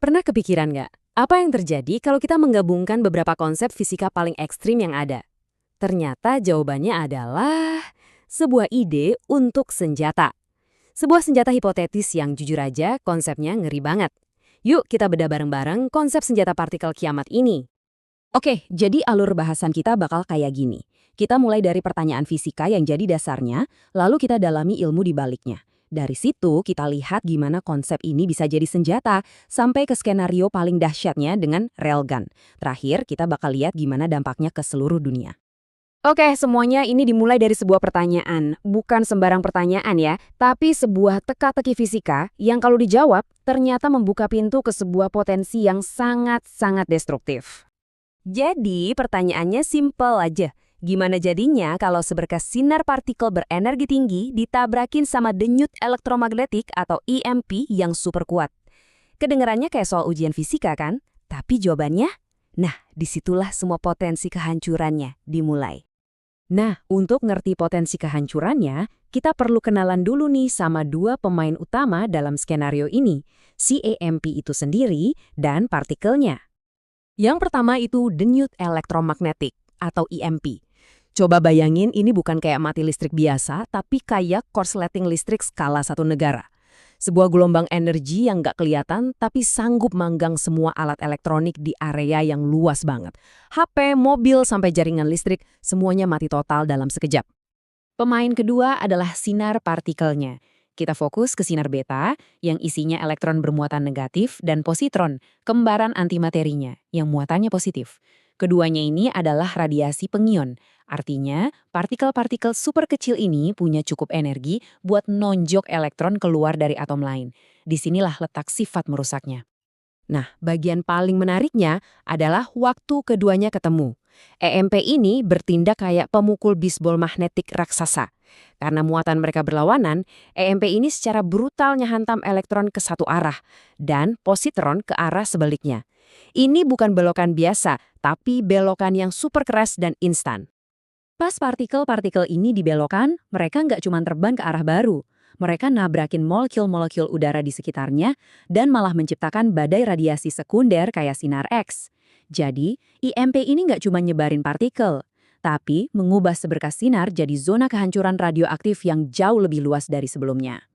Pernah kepikiran nggak? Apa yang terjadi kalau kita menggabungkan beberapa konsep fisika paling ekstrim yang ada? Ternyata jawabannya adalah sebuah ide untuk senjata. Sebuah senjata hipotetis yang jujur aja konsepnya ngeri banget. Yuk kita bedah bareng-bareng konsep senjata partikel kiamat ini. Oke, jadi alur bahasan kita bakal kayak gini. Kita mulai dari pertanyaan fisika yang jadi dasarnya, lalu kita dalami ilmu di baliknya. Dari situ kita lihat gimana konsep ini bisa jadi senjata, sampai ke skenario paling dahsyatnya dengan railgun. Terakhir, kita bakal lihat gimana dampaknya ke seluruh dunia. Oke, semuanya ini dimulai dari sebuah pertanyaan. Bukan sembarang pertanyaan ya, tapi sebuah teka-teki fisika yang kalau dijawab ternyata membuka pintu ke sebuah potensi yang sangat-sangat destruktif. Jadi, pertanyaannya simpel aja. Gimana jadinya kalau seberkas sinar partikel berenergi tinggi ditabrakin sama denyut elektromagnetik atau EMP yang super kuat? Kedengarannya kayak soal ujian fisika kan? Tapi jawabannya? Nah, disitulah semua potensi kehancurannya dimulai. Nah, untuk ngerti potensi kehancurannya, kita perlu kenalan dulu nih sama dua pemain utama dalam skenario ini, si EMP itu sendiri dan partikelnya. Yang pertama itu denyut elektromagnetik atau EMP. Coba bayangin ini bukan kayak mati listrik biasa, tapi kayak korsleting listrik skala satu negara. Sebuah gelombang energi yang nggak kelihatan, tapi sanggup manggang semua alat elektronik di area yang luas banget. HP, mobil, sampai jaringan listrik, semuanya mati total dalam sekejap. Pemain kedua adalah sinar partikelnya. Kita fokus ke sinar beta, yang isinya elektron bermuatan negatif, dan positron, kembaran antimaterinya, yang muatannya positif. Keduanya ini adalah radiasi pengion. Artinya, partikel-partikel super kecil ini punya cukup energi buat nonjok elektron keluar dari atom lain. Disinilah letak sifat merusaknya. Nah, bagian paling menariknya adalah waktu keduanya ketemu. EMP ini bertindak kayak pemukul bisbol magnetik raksasa. Karena muatan mereka berlawanan, EMP ini secara brutal ngehantam elektron ke satu arah dan positron ke arah sebaliknya. Ini bukan belokan biasa, tapi belokan yang super keras dan instan. Pas partikel-partikel ini dibelokkan, mereka nggak cuma terbang ke arah baru. Mereka nabrakin molekul-molekul udara di sekitarnya dan malah menciptakan badai radiasi sekunder kayak sinar X. Jadi, IMP ini nggak cuma nyebarin partikel, tapi mengubah seberkas sinar jadi zona kehancuran radioaktif yang jauh lebih luas dari sebelumnya.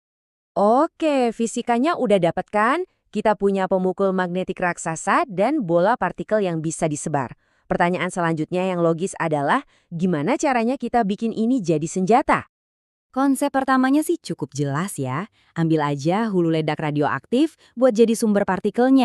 Oke, fisikanya udah dapet kan? Kita punya pemukul magnetik raksasa dan bola partikel yang bisa disebar. Pertanyaan selanjutnya yang logis adalah, gimana caranya kita bikin ini jadi senjata? Konsep pertamanya sih cukup jelas ya. Ambil aja hulu ledak radioaktif buat jadi sumber partikelnya.